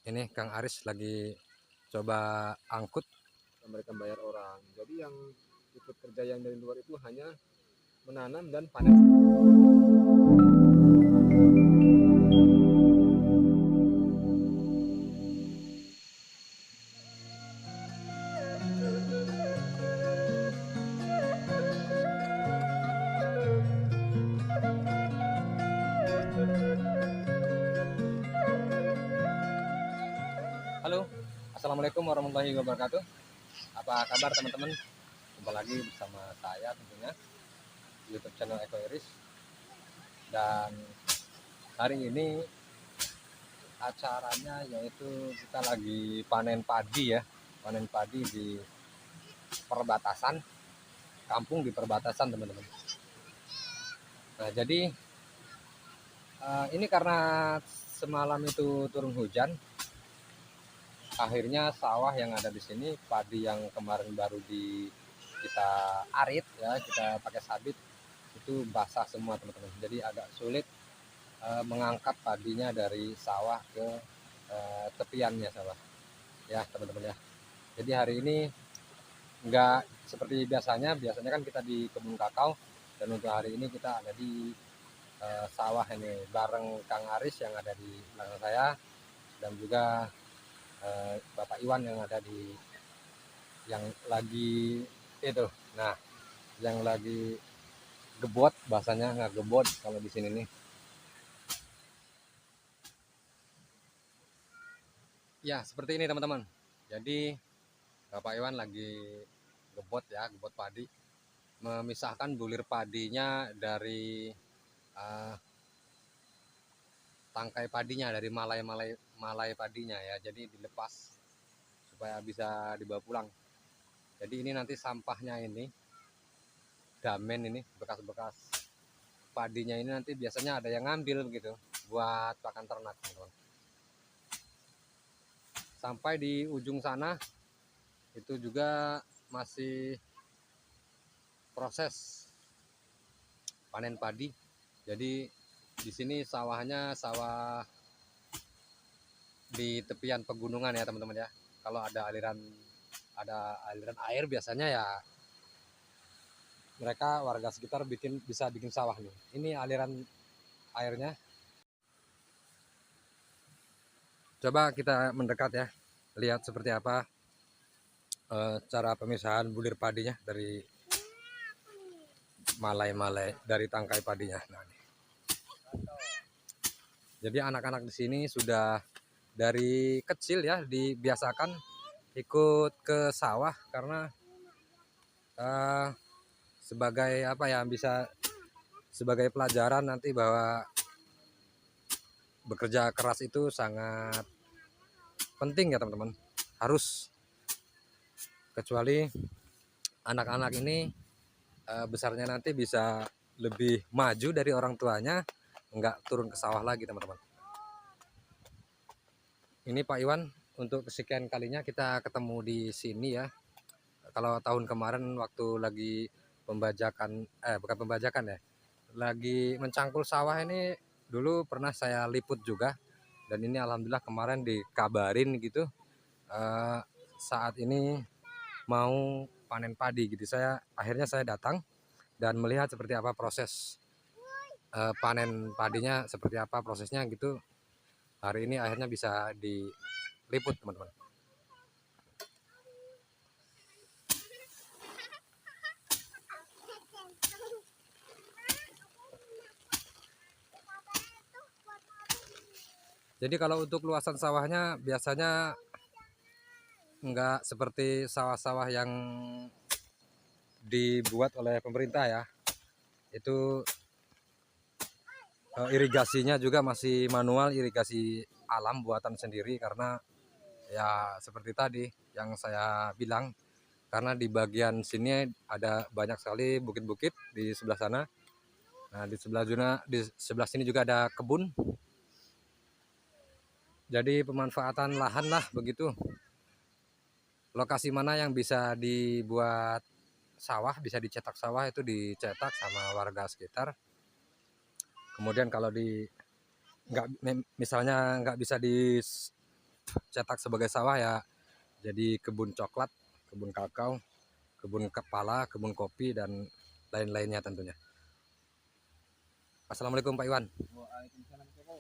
Ini Kang Aris lagi coba angkut. Mereka bayar orang. Jadi yang ikut kerja yang dari luar itu hanya menanam dan panen. Halo, assalamualaikum warahmatullahi wabarakatuh. Apa kabar teman-teman? Jumpa lagi bersama saya tentunya di YouTube channel Eko Iris. Dan hari ini acaranya yaitu kita lagi panen padi ya, panen padi di perbatasan, kampung di perbatasan teman-teman. Nah jadi ini karena semalam itu turun hujan, akhirnya sawah yang ada di sini, padi yang kemarin baru kita arit ya, kita pakai sabit, itu basah semua teman-teman. Jadi agak sulit mengangkat padinya dari sawah ke tepiannya sawah ya teman-teman ya. Jadi hari ini enggak seperti biasanya kan kita di kebun kakao, dan untuk hari ini kita ada di sawah ini bareng Kang Aris yang ada di belakang saya, dan juga Bapak Iwan yang ada di yang lagi itu. Nah, yang lagi gebot, bahasanya nggak gebot kalau di sini nih. Ya, seperti ini teman-teman. Jadi Bapak Iwan lagi gebot ya, gebot padi, memisahkan bulir padinya dari uh, tangkai padinya, dari malai padinya ya. Jadi dilepas supaya bisa dibawa pulang. Jadi ini nanti sampahnya ini, damen ini, bekas-bekas padinya ini nanti biasanya ada yang ngambil begitu buat pakan ternak teman-teman. Sampai di ujung sana itu juga masih proses panen padi. Jadi di sini sawahnya sawah di tepian pegunungan ya teman-teman ya. Kalau ada aliran air biasanya ya mereka warga sekitar bisa bikin sawah nih. Ini aliran airnya. Coba kita mendekat ya, lihat seperti apa cara pemisahan bulir padinya dari malai dari tangkai padinya. Nah, jadi anak-anak di sini sudah dari kecil ya dibiasakan ikut ke sawah karena sebagai apa ya, bisa sebagai pelajaran nanti bahwa bekerja keras itu sangat penting ya teman-teman. Harus, kecuali anak-anak ini besarnya nanti bisa lebih maju dari orang tuanya, nggak turun ke sawah lagi teman-teman. Ini Pak Iwan, untuk kesekian kalinya kita ketemu di sini ya. Kalau tahun kemarin waktu lagi pembajakan, bukan pembajakan ya, lagi mencangkul sawah ini dulu pernah saya liput juga. Dan ini alhamdulillah kemarin dikabarin gitu, saat ini mau panen padi gitu. Akhirnya saya datang dan melihat seperti apa proses panen padinya, seperti apa prosesnya gitu. Hari ini akhirnya bisa diliput teman-teman. Jadi kalau untuk luasan sawahnya biasanya nggak seperti sawah-sawah yang dibuat oleh pemerintah ya. Itu irigasinya juga masih manual, irigasi alam buatan sendiri, karena ya seperti tadi yang saya bilang, karena di bagian sini ada banyak sekali bukit-bukit di sebelah sana. Nah, di sebelah sini juga ada kebun. Jadi pemanfaatan lahan lah begitu. Lokasi mana yang bisa dibuat sawah, bisa dicetak sawah, itu dicetak sama warga sekitar. Kemudian kalau misalnya nggak bisa cetak sebagai sawah ya jadi kebun coklat, kebun kakao, kebun kepala, kebun kopi, dan lain-lainnya tentunya. Assalamualaikum Pak Iwan. Waalaikumsalam Koko.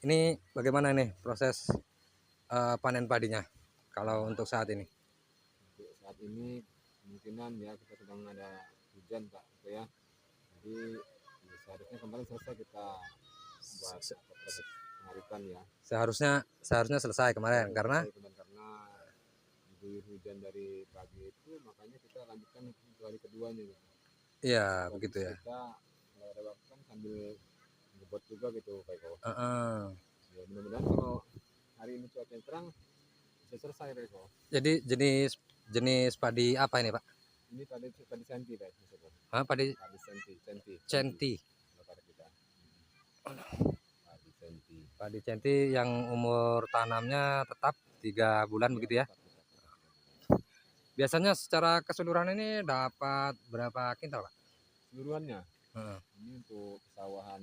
Ini bagaimana nih proses panen padinya kalau untuk saat ini? Untuk saat ini kemungkinan ya kita sedang ada hujan Pak gitu ya. Jadi seharusnya kemarin selesai kita buat proses pengaritan ya. Seharusnya selesai kemarin Seharusnya karena selesai kemarin karena diguyur hujan dari pagi itu, makanya kita lanjutkan untuk hari keduanya gitu. iya Fokus begitu ya. kita kalau ada waktu kan sambil ngebot juga gitu Pak Eko. Ya mudah-mudahan kalau hari ini cuaca terang bisa selesai Pak Eko. Jadi jenis padi apa ini Pak? Ini tadi senti Pak Eko. Padi Tadi senti. centi. Kalau pada kita. Tadi senti. Padi centi yang umur tanamnya tetap 3 bulan begitu ya. Biasanya secara keseluruhan ini dapat berapa kintal Pak? Seluruhannya. Heeh. Ini untuk pesawahan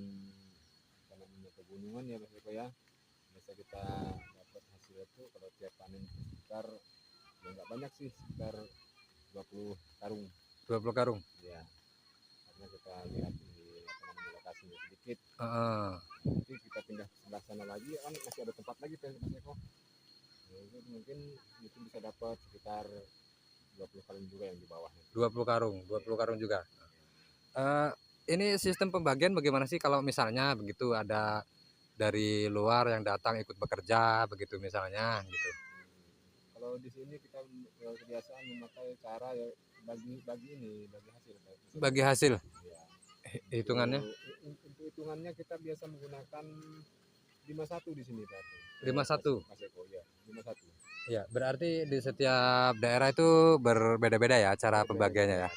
apa namanya pegunungan ya Mas Eko ya. Biasa kita dapat hasil itu kalau tiap panen sekitar ya nggak banyak sih, sekitar 20 karung 20 karung. ya, karena kita lihat di apa namanya lokasinya sedikit. Heeh. Nanti kita pindah ke sebelah sana lagi kan masih ada tempat lagi Mas Eko. Ya, itu mungkin itu bisa dapat sekitar 20 karung juga yang di bawahnya. 20 karung juga. Ini sistem pembagian bagaimana sih kalau misalnya begitu ada dari luar yang datang ikut bekerja begitu misalnya gitu. Kalau di sini kita kebiasaan memakai cara ya bagi hasil Pak. Bagi hasil Ya. hitungannya Untuk hitungannya kita biasa menggunakan 51 di sini Pak. 51. Mas Eko ya, 51. Ya, berarti di setiap daerah itu berbeda-beda ya cara pembagiannya ya.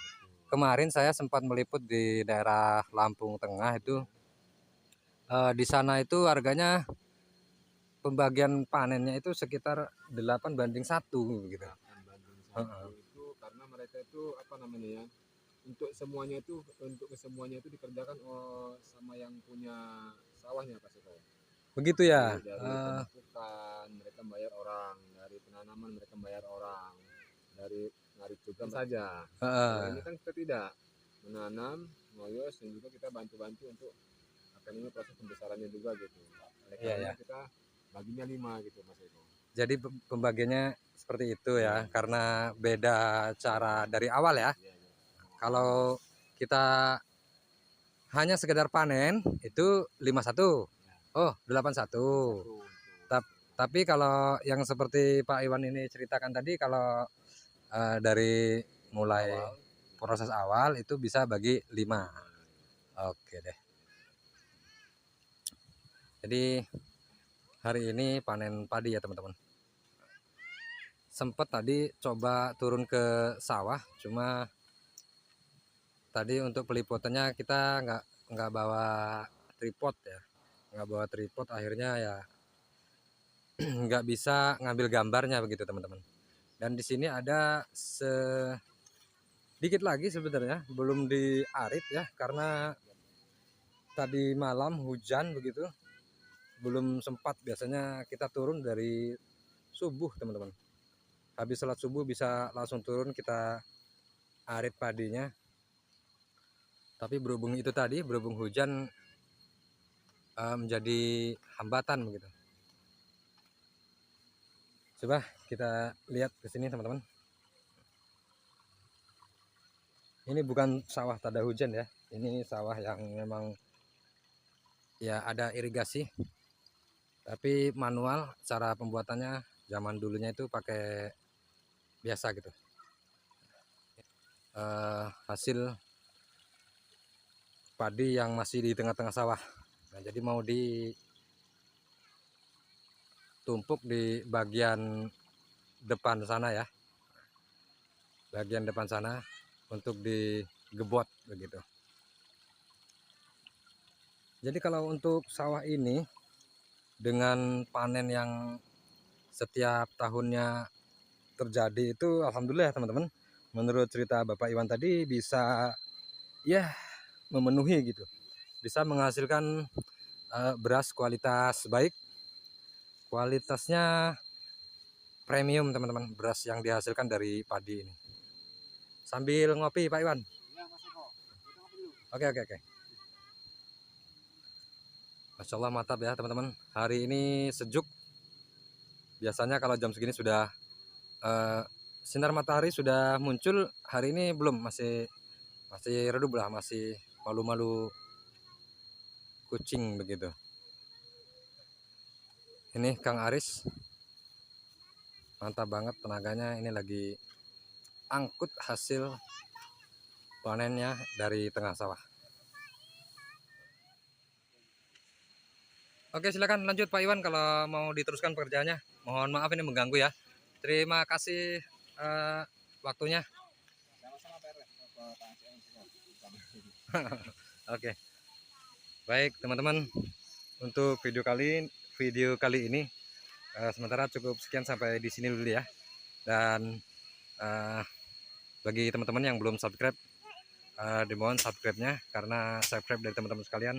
Kemarin saya sempat meliput di daerah Lampung Tengah itu, di sana itu harganya pembagian panennya itu sekitar 8:1 gitu. 8/1 itu karena mereka itu apa namanya ya, untuk kesemuanya itu dikerjakan sama yang punya sawahnya Pak Seko. Begitu ya. Dari pemupukan mereka bayar orang, dari penanaman mereka bayar orang, dari ngarit juga saja. Kalau ini kan kita tidak menanam, ngoyos, dan juga kita bantu-bantu untuk akan ini proses pembesarannya juga gitu. Oleh karena kita baginya 5 gitu Mas Eko. Jadi pembagiannya seperti itu ya, karena beda cara dari awal ya. Kalau kita hanya sekedar panen itu 51. Oh, 81. Tapi kalau yang seperti Pak Iwan ini ceritakan tadi, kalau dari mulai proses awal itu bisa bagi 5. Oke deh. Jadi hari ini panen padi ya teman-teman. Sempat tadi coba turun ke sawah, cuma tadi untuk peliputannya kita nggak bawa tripod ya, nggak bawa tripod, akhirnya ya nggak bisa ngambil gambarnya begitu teman-teman. Dan di sini ada sedikit lagi sebenarnya belum diarit ya, karena tadi malam hujan begitu, belum sempat. Biasanya kita turun dari subuh teman-teman, habis sholat subuh bisa langsung turun kita arit padinya. Tapi berhubung hujan menjadi hambatan begitu. Coba kita lihat ke sini teman-teman. Ini bukan sawah tada hujan ya, ini sawah yang memang ya ada irigasi, tapi manual. Cara pembuatannya zaman dulunya itu pakai biasa gitu. Hasil padi yang masih di tengah-tengah sawah. Nah, jadi mau ditumpuk di bagian depan sana ya, bagian depan sana untuk digebot begitu. Jadi kalau untuk sawah ini dengan panen yang setiap tahunnya terjadi itu alhamdulillah ya teman-teman. Menurut cerita Bapak Iwan tadi bisa ya memenuhi gitu, bisa menghasilkan beras kualitas baik, kualitasnya premium teman-teman, beras yang dihasilkan dari padi ini. Sambil ngopi Pak Iwan. Oke. Masya Allah mantap ya teman-teman. Hari ini sejuk. Biasanya kalau jam segini sudah sinar matahari sudah muncul. Hari ini belum, masih redup lah, masih malu-malu kucing begitu. Ini Kang Aris, mantap banget tenaganya. Ini lagi angkut hasil panennya dari tengah sawah. Oke, silakan lanjut Pak Iwan kalau mau diteruskan pekerjaannya. Mohon maaf ini mengganggu ya. Terima kasih waktunya. Oke. Baik teman-teman, untuk video kali ini sementara cukup sekian, sampai di sini dulu ya. Dan bagi teman-teman yang belum subscribe, dimohon subscribe-nya, karena subscribe dari teman-teman sekalian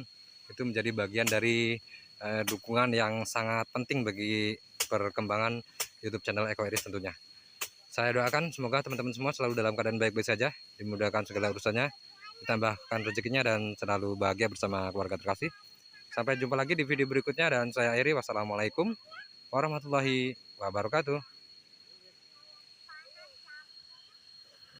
itu menjadi bagian dari dukungan yang sangat penting bagi perkembangan YouTube channel Eko Iris tentunya. Saya doakan semoga teman-teman semua selalu dalam keadaan baik-baik saja, dimudahkan segala urusannya, ditambahkan rezekinya, dan selalu bahagia bersama keluarga terkasih. Sampai jumpa lagi di video berikutnya, dan saya akhiri. Wassalamualaikum warahmatullahi wabarakatuh.